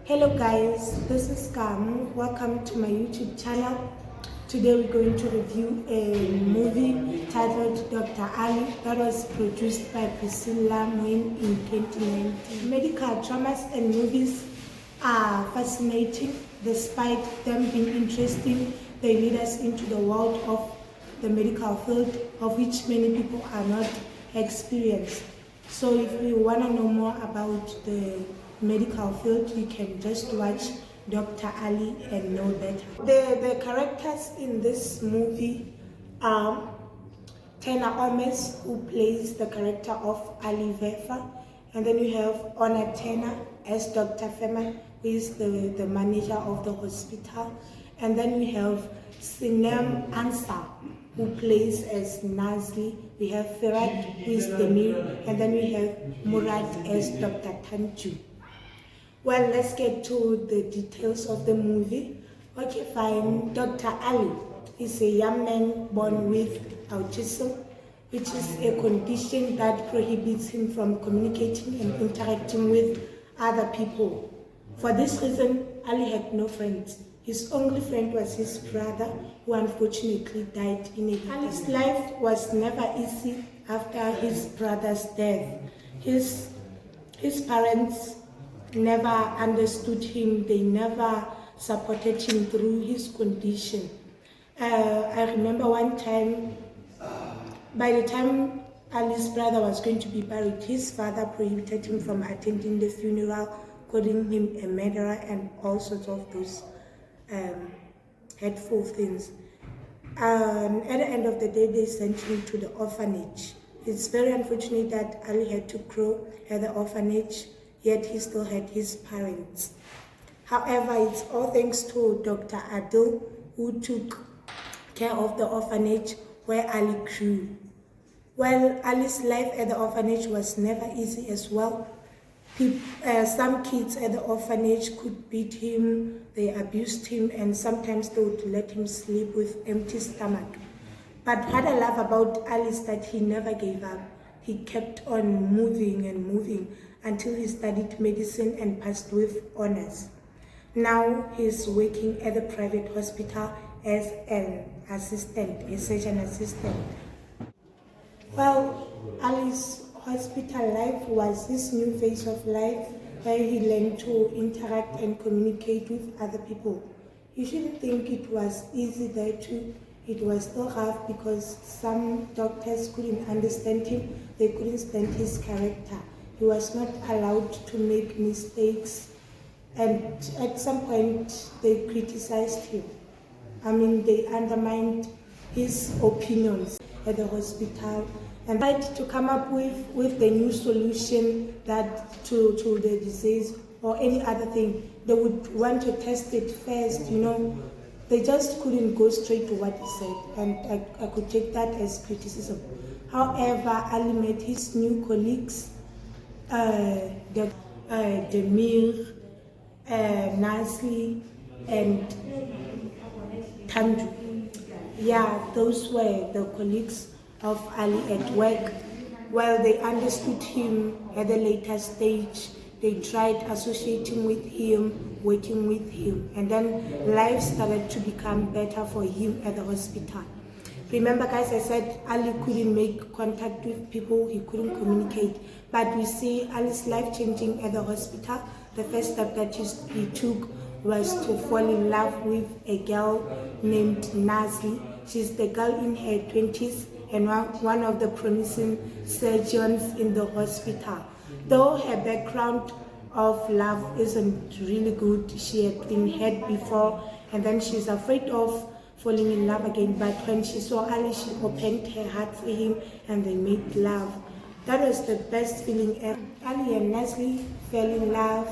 Hello guys, this is Kamu. Welcome to my YouTube channel. Today we're going to review a movie titled Dr. Ali that was produced by Priscilla Moen in 2019. Medical dramas and movies are fascinating. Despite them being interesting, they lead us into the world of the medical field, of which many people are not experienced. So if you want to know more about the medical field, you can just watch Dr. Ali and know better. The characters in this movie are Tena Omes, who plays the character of Ali Vefa, and then you have Ona Tena as Dr. Fema, who is the manager of the hospital, and then we have Sinem Ansar, who plays as Nazli. We have Firat, who is the new, and then we have Murad as Dr. Tanju. Well, let's get to the details of the movie. Okay, fine. Dr. Ali is a young man born with autism, which is a condition that prohibits him from communicating and interacting with other people. For this reason, Ali had no friends. His only friend was his brother, who unfortunately died in a car. Ali's life was never easy after his brother's death. His parents never understood him. They never supported him through his condition. I remember one time, by the time Ali's brother was going to be buried, his father prohibited him from attending the funeral, calling him a murderer and all sorts of those hateful things. At the end of the day, they sent him to the orphanage. It's very unfortunate that Ali had to grow at the orphanage, yet he still had his parents. However, it's all thanks to Dr. Adil, who took care of the orphanage where Ali grew. Well, Ali's life at the orphanage was never easy as well. Some kids at the orphanage could beat him, they abused him, and sometimes they would let him sleep with empty stomach. But what I love about Ali is that he never gave up. He kept on moving and moving until he studied medicine and passed with honors. Now he's working at a private hospital as an assistant, a surgeon assistant. Well, Ali's hospital life was his new phase of life where he learned to interact and communicate with other people. You shouldn't think it was easy there too. It was still rough because some doctors couldn't understand him. They couldn't stand his character. He was not allowed to make mistakes, and at some point they criticized him. They undermined his opinions at the hospital and tried to come up with the new solution that to the disease or any other thing. They would want to test it first, They just couldn't go straight to what he said, and I could take that as criticism. However, Ali met his new colleagues, Demir, Nasli, and Tanju. Yeah, those were the colleagues of Ali at work. Well, they understood him at a later stage. They tried associating with him, working with him, and then life started to become better for him at the hospital. Remember guys, I said Ali couldn't make contact with people, he couldn't communicate, but we see Ali's life changing at the hospital. The first step that he took was to fall in love with a girl named Nazli. She's the girl in her 20s and one of the promising surgeons in the hospital. Though her background of love isn't really good, she had been hurt before and then she's afraid of falling in love again. But when she saw Ali, she opened her heart for him and they made love. That was the best feeling ever. Ali and Nazli fell in love,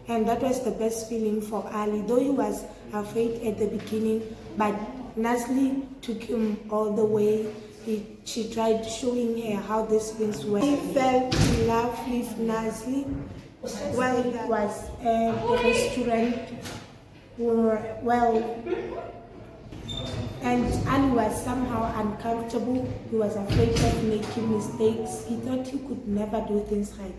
and that was the best feeling for Ali, though he was afraid at the beginning, but Nazli took him all the way. She tried showing her how these things were. He fell in love with Nazli. Well, it was at the restaurant and Ali was somehow uncomfortable. He was afraid of making mistakes. He thought he could never do things right.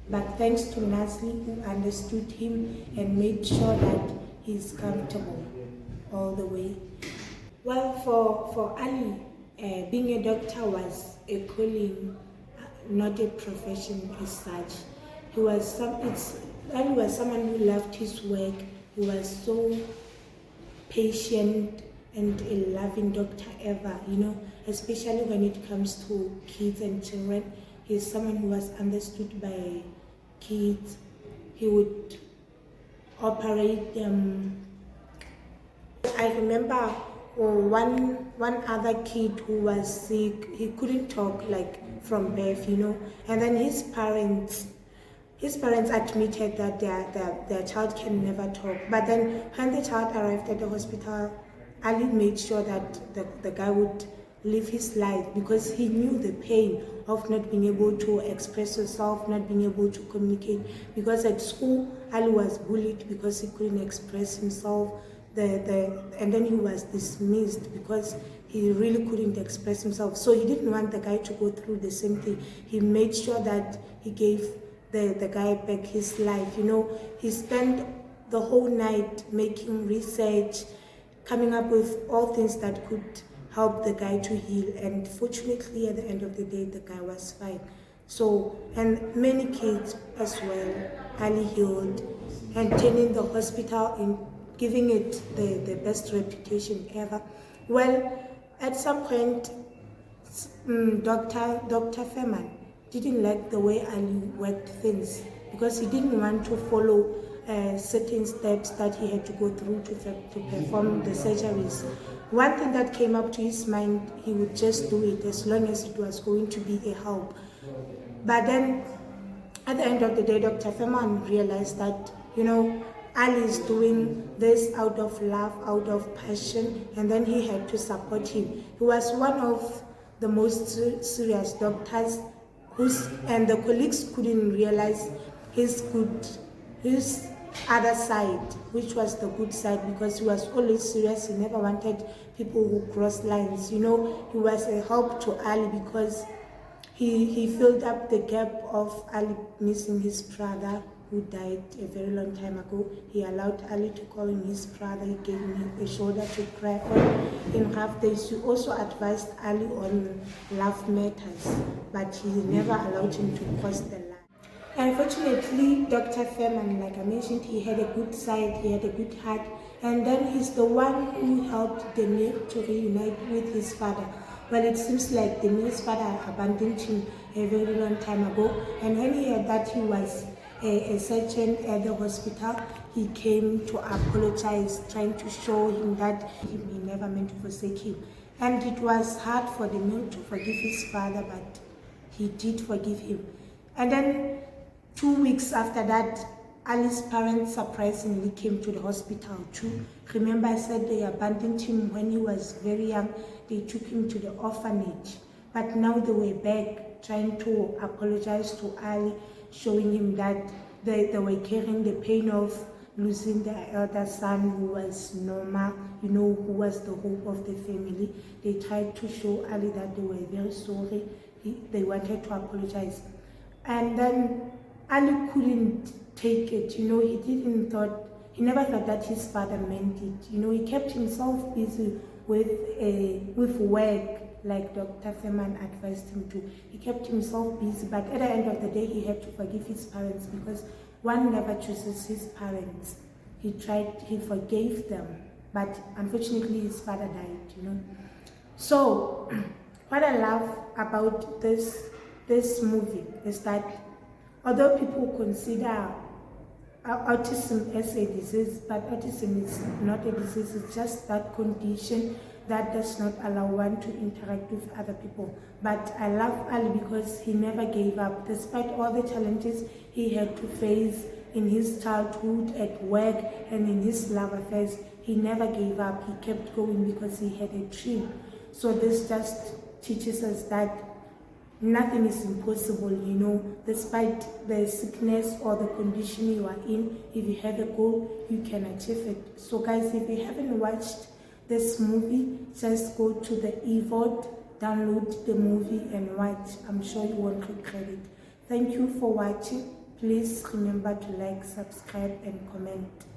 But thanks to Nasli, who understood him and made sure that he's comfortable all the way. Well, for Ali, being a doctor was a calling, not a profession as such. Ali was someone who loved his work. He was so patient and a loving doctor ever, especially when it comes to kids and children. He's someone who was understood by kids. He would operate them. I remember one other kid who was sick. He couldn't talk like from birth, and then his parents admitted that their child can never talk. But then when the child arrived at the hospital, Ali made sure that the guy would live his life, because he knew the pain of not being able to express himself, not being able to communicate. Because at school, Ali was bullied because he couldn't express himself. And then he was dismissed because he really couldn't express himself. So he didn't want the guy to go through the same thing. He made sure that he gave the guy back his life. He spent the whole night making research, coming up with all things that could help the guy to heal. And fortunately, at the end of the day, the guy was fine. So, and many kids as well, Ali healed and turning the hospital in, giving it the best reputation ever. Well, at some point, Dr. Furman didn't like the way Ali worked things, because he didn't want to follow certain steps that he had to go through to perform the surgeries. One thing that came up to his mind, he would just do it as long as it was going to be a help. But then, at the end of the day, Dr. Furman realized that, Ali is doing this out of love, out of passion, and then he had to support him. He was one of the most serious doctors and the colleagues couldn't realize his other side, which was the good side, because he was always serious. He never wanted people who cross lines. He was a help to Ali, because he filled up the gap of Ali missing his brother, who died a very long time ago. He allowed Ali to call him his brother. He gave him a shoulder to cry on in rough days. He also advised Ali on love matters, but he never allowed him to cross the line. Unfortunately, Dr. Furman, like I mentioned, he had a good side, he had a good heart, and then he's the one who helped Demir to reunite with his father. Well, it seems like Demir's father abandoned him a very long time ago, and when he heard that he was a surgeon at the hospital, he came to apologize, trying to show him that he never meant to forsake him. And it was hard for Demir to forgive his father, but he did forgive him. And then 2 weeks after that, Ali's parents surprisingly came to the hospital too. Remember, I said they abandoned him when he was very young. They took him to the orphanage. But now they were back, trying to apologize to Ali, showing him that they were carrying the pain of losing their elder son, who was normal, who was the hope of the family. They tried to show Ali that they were very sorry. They wanted to apologize. And then Ali couldn't take it. He never thought that his father meant it. He kept himself busy with work, like Dr. Furman advised him to. He kept himself busy, but at the end of the day, he had to forgive his parents, because one never chooses his parents. He forgave them, but unfortunately his father died, So, what I love about this movie is that although people consider autism as a disease, but autism is not a disease, it's just that condition that does not allow one to interact with other people. But I love Ali because he never gave up, despite all the challenges he had to face in his childhood, at work, and in his love affairs. He never gave up. He kept going because he had a dream. So this just teaches us that nothing is impossible, despite the sickness or the condition you are in. If you have a goal, you can achieve it. So guys, if you haven't watched this movie, just go to the eVote, download the movie and watch. I'm sure you won't regret it. Thank you for watching. Please remember to like, subscribe and comment.